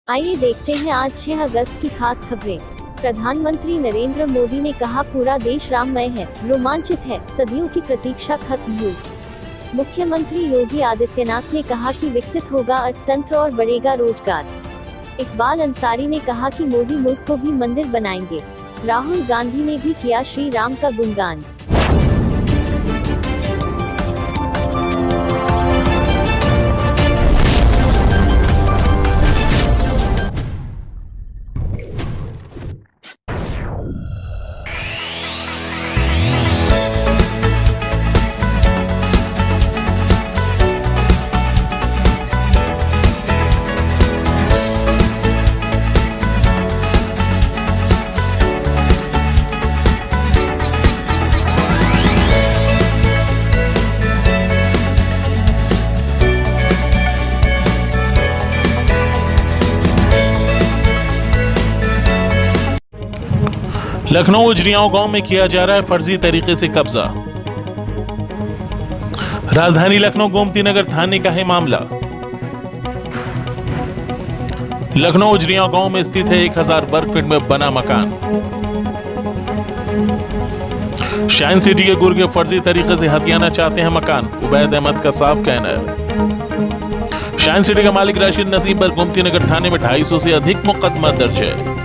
आइए देखते हैं आज 6 अगस्त की खास खबरें। प्रधानमंत्री नरेंद्र मोदी ने कहा पूरा देश राममय है, रोमांचित है, सदियों की प्रतीक्षा खत्म हुई। मुख्यमंत्री योगी आदित्यनाथ ने कहा कि विकसित होगा अर्थतंत्र और बढ़ेगा रोजगार। इकबाल अंसारी ने कहा कि मोदी मुल्क को भी मंदिर बनाएंगे। राहुल गांधी ने भी किया श्री राम का गुणगान। लखनऊ उजरियाओं गांव में किया जा रहा है फर्जी तरीके से कब्जा। राजधानी लखनऊ गोमती नगर थाने का है मामला। लखनऊ उजरियाओं गांव में स्थित है 1000 वर्ग फीट में बना मकान। शाइन सिटी के गुर्गे फर्जी तरीके से हथियाना चाहते हैं मकान, उबैद अहमद का साफ कहना है। शाइन सिटी का मालिक राशिद नसीम पर गोमती नगर थाने में 250 से अधिक मुकदमा दर्ज है।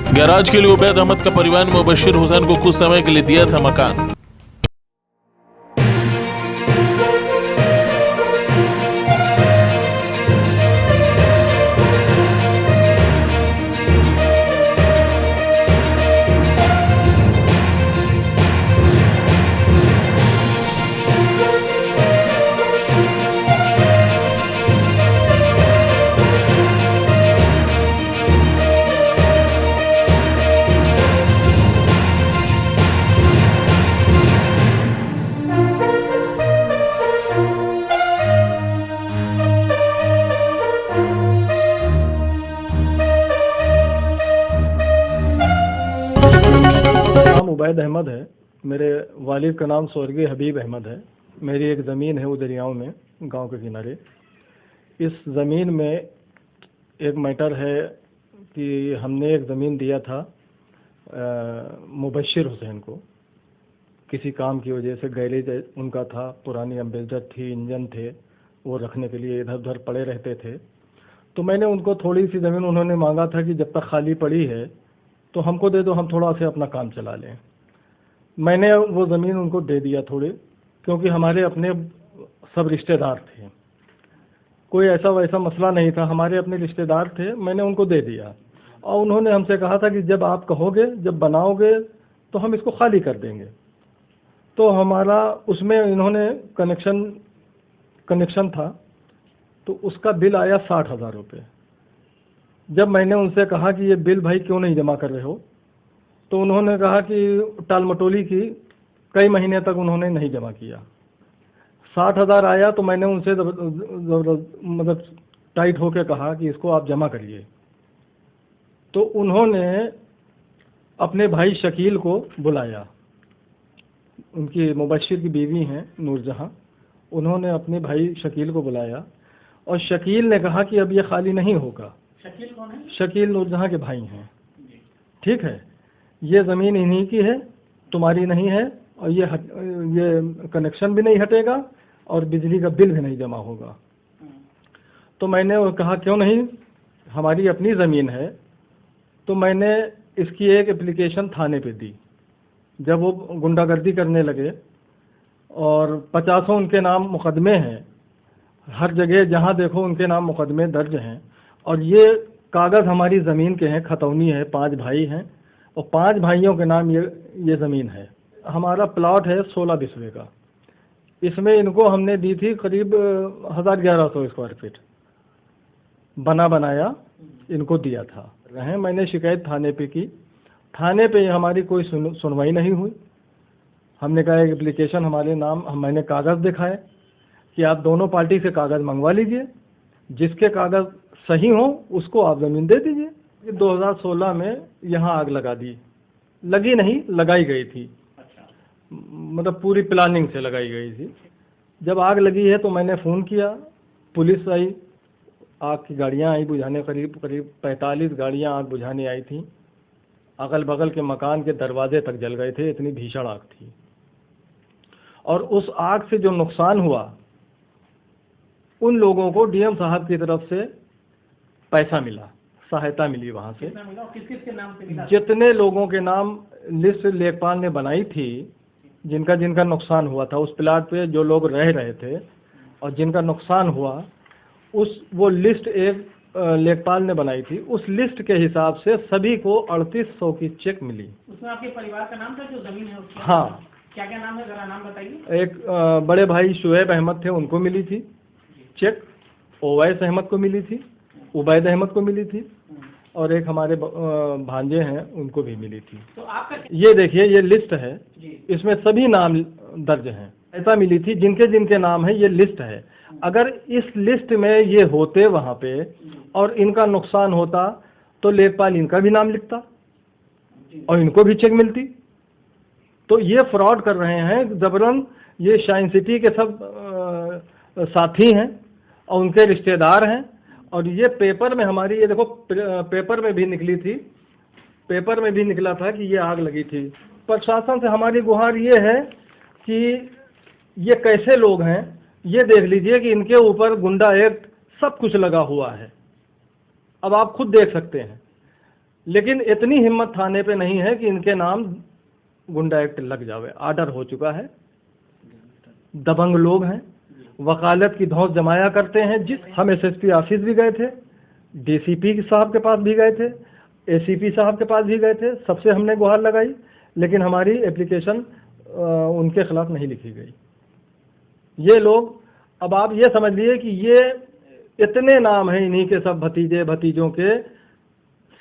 गैराज के लिए उबैद अहमद का परिवार ने मुबशिर हुसैन को कुछ समय के लिए दिया था मकान। उबैद अहमद है। मेरे वालिद का नाम स्वर्गीय हबीब अहमद है। मेरी एक ज़मीन है उदरियाओं में, गांव के किनारे। इस ज़मीन में एक मैटर है कि हमने एक ज़मीन दिया था मुबशिर हुसैन को, किसी काम की वजह से। गैरेज उनका था, पुरानी एम्बेसडर थी, इंजन थे, वो रखने के लिए इधर उधर पड़े रहते थे। तो मैंने उनको थोड़ी सी ज़मीन, उन्होंने मांगा था कि जब तक खाली पड़ी है तो हमको दे दो, हम थोड़ा से अपना काम चला लें। मैंने वो ज़मीन उनको दे दिया थोड़े, क्योंकि हमारे अपने सब रिश्तेदार थे, कोई ऐसा वैसा मसला नहीं था, हमारे अपने रिश्तेदार थे। मैंने उनको दे दिया और उन्होंने हमसे कहा था कि जब आप कहोगे, जब बनाओगे तो हम इसको खाली कर देंगे। तो हमारा उसमें इन्होंने कनेक्शन था, तो उसका बिल आया 60,000 रुपये। जब मैंने उनसे कहा कि ये बिल भाई क्यों नहीं जमा कर रहे हो, तो उन्होंने कहा कि टाल मटोली की, कई महीने तक उन्होंने नहीं जमा किया। 60,000 आया तो मैंने उनसे मतलब टाइट होके कहा कि इसको आप जमा करिए। तो उन्होंने अपने भाई शकील को बुलाया, उनकी मुबशिर की बीवी हैं नूरजहां। उन्होंने अपने भाई शकील को बुलाया और शकील ने कहा कि अब ये खाली नहीं होगा। शकील कौन है? शकील नूरजहां के भाई हैं। ठीक है, ये ज़मीन इन्हीं की है, तुम्हारी नहीं है, और ये कनेक्शन भी नहीं हटेगा और बिजली का बिल भी नहीं जमा होगा। तो मैंने कहा क्यों नहीं, हमारी अपनी ज़मीन है। तो मैंने इसकी एक एप्लीकेशन थाने पे दी। जब वो गुंडागर्दी करने लगे और 50 उनके नाम मुकदमे हैं, हर जगह जहाँ देखो उनके नाम मुकदमे दर्ज हैं, और ये कागज़ हमारी ज़मीन के हैं, खतौनी है, 5 भाई हैं और 5 भाइयों के नाम ये ज़मीन है। हमारा प्लॉट है 16 बिस्वे का। इसमें इनको हमने दी थी करीब 1100 स्क्वायर फीट, बना बनाया इनको दिया था। मैंने शिकायत थाने पे की, थाने पे हमारी कोई सुनवाई नहीं हुई। हमने कहा एक एप्लीकेशन हमारे नाम, मैंने कागज़ दिखाए कि आप दोनों पार्टी से कागज़ मंगवा लीजिए, जिसके कागज़ सही हो उसको आप ज़मीन दे दीजिए। 2016 में यहाँ आग लगा दी, लगी नहीं, लगाई गई थी। अच्छा। मतलब पूरी प्लानिंग से लगाई गई थी। जब आग लगी है तो मैंने फ़ोन किया, पुलिस आई, आग की गाड़ियां आई बुझाने, करीब करीब 45 गाड़ियां आग बुझाने आई थी। अगल बगल के मकान के दरवाजे तक जल गए थे, इतनी भीषण आग थी। और उस आग से जो नुकसान हुआ, उन लोगों को डीएम साहब की तरफ से पैसा मिला, सहायता मिली वहां से। किस किस के नाम पे मिला? जितने लोगों के नाम लिस्ट लेखपाल ने बनाई थी, जिनका जिनका नुकसान हुआ था, उस प्लाट पे जो लोग रह रहे थे और जिनका नुकसान हुआ, वो लिस्ट एक लेखपाल ने बनाई थी। उस लिस्ट के हिसाब से सभी को 3800 की चेक मिली। उसमें आपके परिवार का नाम था जो जमीन है उसकी? हाँ। क्या क्या नाम है, जरा नाम बताइए। एक बड़े भाई शुएब अहमद थे, उनको मिली थी चेक। ओवैस अहमद को मिली थी, उबैद अहमद को मिली थी, और एक हमारे भांजे हैं, उनको भी मिली थी। तो आपका ये देखिए, ये लिस्ट है, जी। इसमें सभी नाम दर्ज हैं। ऐसा मिली थी जिनके जिनके नाम है, ये लिस्ट है। अगर इस लिस्ट में ये होते वहाँ पे और इनका नुकसान होता तो लेखपाल इनका भी नाम लिखता और इनको भी चेक मिलती। तो ये फ्रॉड कर रहे हैं जबरन। ये शाइन सिटी के सब साथी हैं और उनके रिश्तेदार हैं। और ये पेपर में हमारी, ये देखो पेपर में भी निकली थी, पेपर में भी निकला था कि ये आग लगी थी। प्रशासन से हमारी गुहार ये है कि ये कैसे लोग हैं, ये देख लीजिए कि इनके ऊपर गुंडा एक्ट सब कुछ लगा हुआ है। अब आप खुद देख सकते हैं। लेकिन इतनी हिम्मत थाने पे नहीं है कि इनके नाम गुंडा एक्ट लग जावे। ऑर्डर हो चुका है। दबंग लोग हैं, वकालत की धौंस जमाया करते हैं। हम एसएसपी ऑफिस भी गए थे, डीसीपी साहब के पास भी गए थे, एसीपी साहब के पास भी गए थे, सबसे हमने गुहार लगाई, लेकिन हमारी एप्लीकेशन उनके खिलाफ नहीं लिखी गई। ये लोग, अब आप ये समझ लिए कि ये इतने नाम हैं इन्हीं के, सब भतीजे भतीजों के,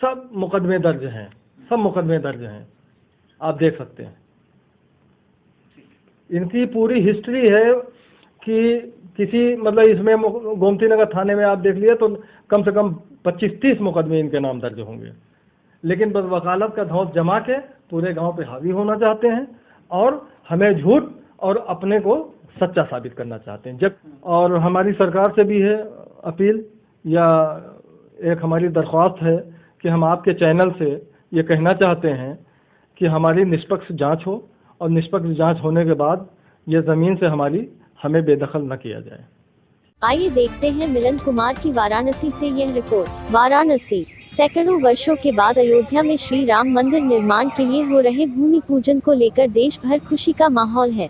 सब मुकदमे दर्ज हैं, सब मुकदमे दर्ज हैं। आप देख सकते हैं इनकी पूरी हिस्ट्री है कि किसी, मतलब इसमें गोमती नगर थाने में आप देख लिए तो कम से कम 25-30 मुकदमे इनके नाम दर्ज होंगे। लेकिन बस वकालत का धौंस जमा के पूरे गांव पे हावी होना चाहते हैं और हमें झूठ और अपने को सच्चा साबित करना चाहते हैं। जब और हमारी सरकार से भी है अपील, या एक हमारी दरख्वास्त है कि हम आपके चैनल से ये कहना चाहते हैं कि हमारी निष्पक्ष जांच हो और निष्पक्ष जांच होने के बाद ये ज़मीन से हमें बेदखल न किया जाए। आइए देखते हैं मिलन कुमार की वाराणसी से यह रिपोर्ट। वाराणसी, सैकड़ों वर्षों के बाद अयोध्या में श्री राम मंदिर निर्माण के लिए हो रहे भूमि पूजन को लेकर देश भर खुशी का माहौल है।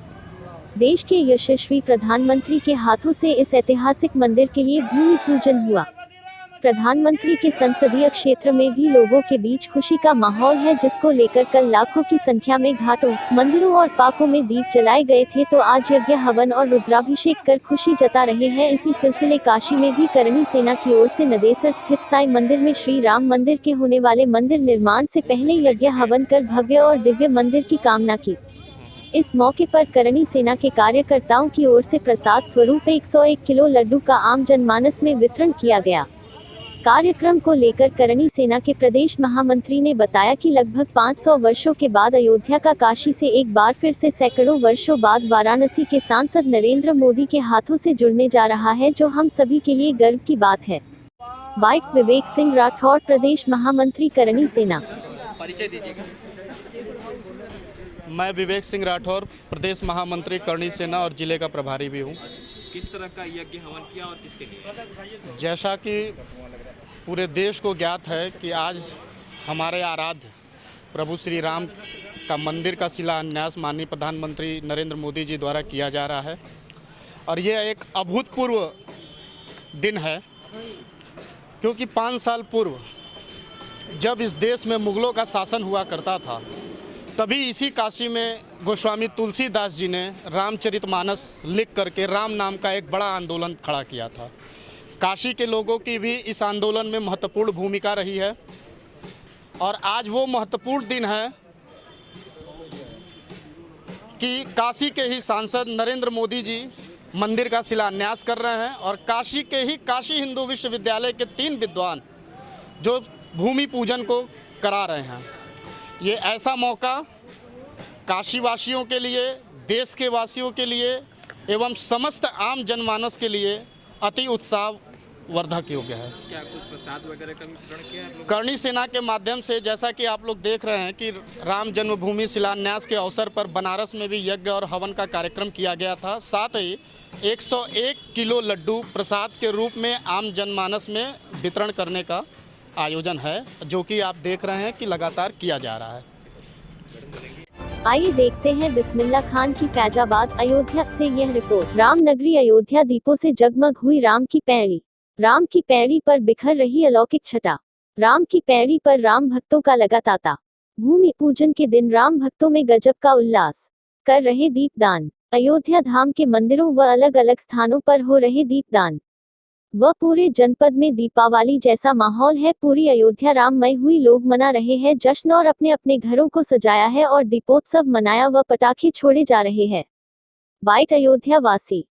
देश के यशस्वी प्रधानमंत्री के हाथों से इस ऐतिहासिक मंदिर के लिए भूमि पूजन हुआ। प्रधानमंत्री के संसदीय क्षेत्र में भी लोगों के बीच खुशी का माहौल है, जिसको लेकर कल लाखों की संख्या में घाटों, मंदिरों और पार्कों में दीप जलाए गए थे, तो आज यज्ञ हवन और रुद्राभिषेक कर खुशी जता रहे हैं। इसी सिलसिले काशी में भी करणी सेना की ओर से नदेसर स्थित साई मंदिर में श्री राम मंदिर के होने वाले मंदिर निर्माण से पहले यज्ञ हवन कर भव्य और दिव्य मंदिर की कामना की। इस मौके पर करणी सेना के कार्यकर्ताओं की ओर से प्रसाद स्वरूप 101 किलो लड्डू का आम जनमानस में वितरण किया गया। कार्यक्रम को लेकर करणी सेना के प्रदेश महामंत्री ने बताया कि लगभग 500 वर्षों के बाद अयोध्या का काशी से एक बार फिर से सैकड़ों वर्षों बाद वाराणसी के सांसद नरेंद्र मोदी के हाथों से जुड़ने जा रहा है, जो हम सभी के लिए गर्व की बात है। बाइट विवेक सिंह राठौर, प्रदेश महामंत्री करणी सेना। परिचय दीजिएगा। मैं विवेक सिंह राठौर, प्रदेश महामंत्री करणी सेना और जिले का प्रभारी भी हूँ। किस तरह का यज्ञ हवन किया और किसके लिए? जैसा कि पूरे देश को ज्ञात है कि आज हमारे आराध्य प्रभु श्री राम का मंदिर का शिलान्यास माननीय प्रधानमंत्री नरेंद्र मोदी जी द्वारा किया जा रहा है, और ये एक अभूतपूर्व दिन है, क्योंकि 5 साल पूर्व जब इस देश में मुगलों का शासन हुआ करता था, तभी इसी काशी में गोस्वामी तुलसीदास जी ने रामचरितमानस लिख करके राम नाम का एक बड़ा आंदोलन खड़ा किया था। काशी के लोगों की भी इस आंदोलन में महत्वपूर्ण भूमिका रही है, और आज वो महत्वपूर्ण दिन है कि काशी के ही सांसद नरेंद्र मोदी जी मंदिर का शिलान्यास कर रहे हैं, और काशी के ही काशी हिंदू विश्वविद्यालय के 3 विद्वान जो भूमि पूजन को करा रहे हैं। ये ऐसा मौका काशी वासियों के लिए, देश के वासियों के लिए एवं समस्त आम जनमानस के लिए अति उत्साह वर्धक योग्य है। क्या कुछ प्रसाद वगैरह का वितरण किया है आप लोग? करणी सेना के माध्यम से जैसा कि आप लोग देख रहे हैं कि राम जन्मभूमि शिलान्यास के अवसर पर बनारस में भी यज्ञ और हवन का कार्यक्रम किया गया था। साथ ही 101 किलो लड्डू प्रसाद के रूप में आम जनमानस में वितरण करने का आयोजन है, जो कि आप देख रहे हैं कि लगातार किया जा रहा है। आइए देखते हैं बिस्मिल्ला खान की फैजाबाद अयोध्या से यह रिपोर्ट। रामनगरी अयोध्या दीपों से जगमग हुई राम की पैड़ी। राम की पैड़ी पर बिखर रही अलौकिक छटा। राम की पैड़ी पर राम भक्तों का लगा तांता। भूमि पूजन के दिन राम भक्तों में गजब का उल्लास, कर रहे दीपदान। अयोध्या धाम के मंदिरों व अलग अलग स्थानों पर हो रहे दीपदान व पूरे जनपद में दीपावली जैसा माहौल है। पूरी अयोध्या राममय हुई, लोग मना रहे हैं जश्न और अपने अपने घरों को सजाया है और दीपोत्सव मनाया व पटाखे छोड़े जा रहे हैं। बाइट अयोध्या वासी।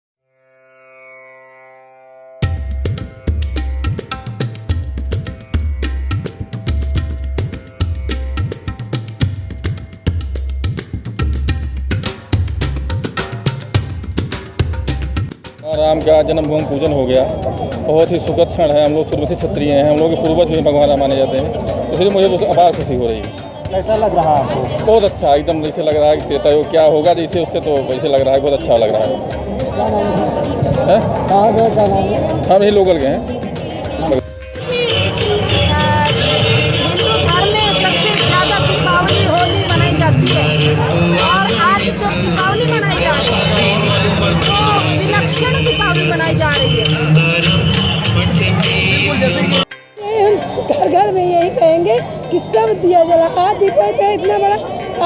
राम का जन्मभूमि पूजन हो गया, बहुत ही सुखद क्षण है। हम लोग शुरू से क्षत्रिय हैं, हम लोग के पूर्वज भी भगवान राम माने जाते हैं, इसलिए मुझे अपार खुशी हो रही है। कैसा लग रहा है आपको? बहुत अच्छा, एकदम जैसे लग रहा है कि त्रेता युग क्या होगा जैसे, उससे तो वैसे लग रहा है, बहुत अच्छा लग रहा है। हम यही लोकल के हैं। हिंदू धर्म में सबसे ज़्यादा दीपावली होली मनाई जाती है और आज जो दीपावली मनाई जा रही है वो विलक्षण दीपावली मनाई जा रही है। घर घर में यही कहेंगे कि सब दिया जला। आज दीपावली का इतना बड़ा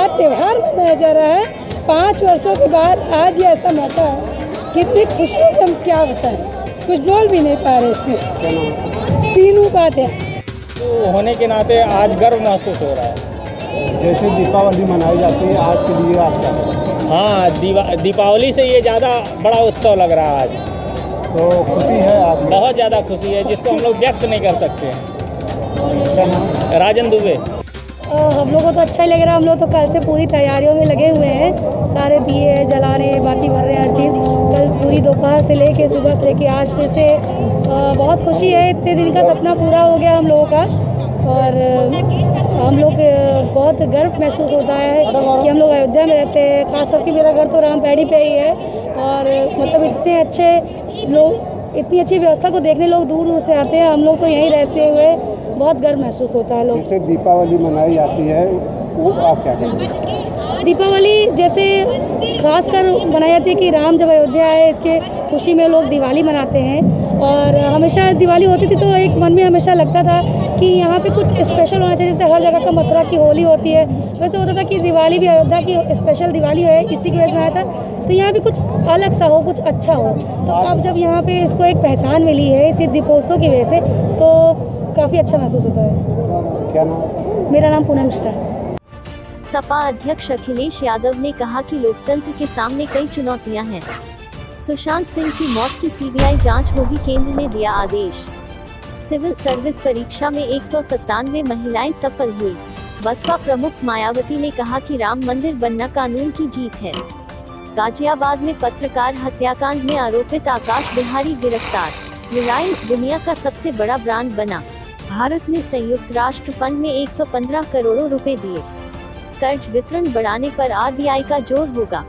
आज त्यौहार मनाया जा रहा है, 5 वर्षों के बाद आज ये ऐसा मौका है। कितनी खुशी है, हम क्या बताएं, कुछ बोल भी नहीं पा रहे इसमें। सीनू बात है तो होने के नाते आज गर्व महसूस हो रहा है। जैसे दीपावली मनाई जाती है, आज के लिए आप क्या? हाँ, दीपावली से ये ज़्यादा बड़ा उत्सव लग रहा है आज। तो खुशी है आज? बहुत ज़्यादा खुशी है, जिसको हम लोग व्यक्त नहीं कर सकते हैं। राजन दुबे। हम लोग को तो अच्छा ही लग रहा है। हम लोग तो कल से पूरी तैयारियों में लगे हुए हैं, सारे दिए जला रहे हैं, बाती भर रहे हैं, हर चीज़। कल पूरी दोपहर से लेके सुबह से लेके आज फिर से बहुत खुशी है। इतने दिन का सपना पूरा हो गया हम लोगों का और हम लोग बहुत गर्व महसूस होता है कि हम लोग अयोध्या में रहते हैं। खास करके मेरा घर तो राम पैड़ी पे ही है और मतलब इतने अच्छे लोग, इतनी अच्छी व्यवस्था को देखने लोग दूर दूर से आते हैं। हम लोग तो यहीं रहते हुए बहुत गर्व महसूस होता है। लोग जैसे दीपावली मनाई जाती है, वो आप क्या कहेंगे? दीपावली जैसे खास कर मनाई जाती है कि राम जब अयोध्या आए, इसके खुशी में लोग दिवाली मनाते हैं। और हमेशा दिवाली होती थी तो एक मन में हमेशा लगता था कि यहाँ पे कुछ स्पेशल होना चाहिए। जैसे हर जगह का मथुरा की होली होती है, वैसे होता था कि दिवाली भी अयोध्या की स्पेशल दिवाली है, इसी की वजह से आया था। तो यहाँ भी कुछ अलग सा हो, कुछ अच्छा हो। तो अब जब यहाँ पे इसको एक पहचान मिली है इसी दीपोत्सव की वजह से, तो काफ़ी अच्छा महसूस होता है। क्या नाम? मेरा नाम पूनम मिश्रा है। सपा अध्यक्ष अखिलेश यादव ने कहा कि लोकतंत्र के सामने कई चुनौतियां हैं। सुशांत सिंह की मौत की सीबीआई जांच होगी, केंद्र ने दिया आदेश। सिविल सर्विस परीक्षा में 197 महिलाएं सफल हुई। बसपा प्रमुख मायावती ने कहा कि राम मंदिर बनना कानून की जीत है। गाजियाबाद में पत्रकार हत्याकांड में आरोपित आकाश बिहारी गिरफ्तार। रिलायंस दुनिया का सबसे बड़ा ब्रांड बना। भारत ने संयुक्त राष्ट्र फंड में 115 करोड़ रुपए दिए। कर्ज वितरण बढ़ाने पर आरबीआई का जोर होगा।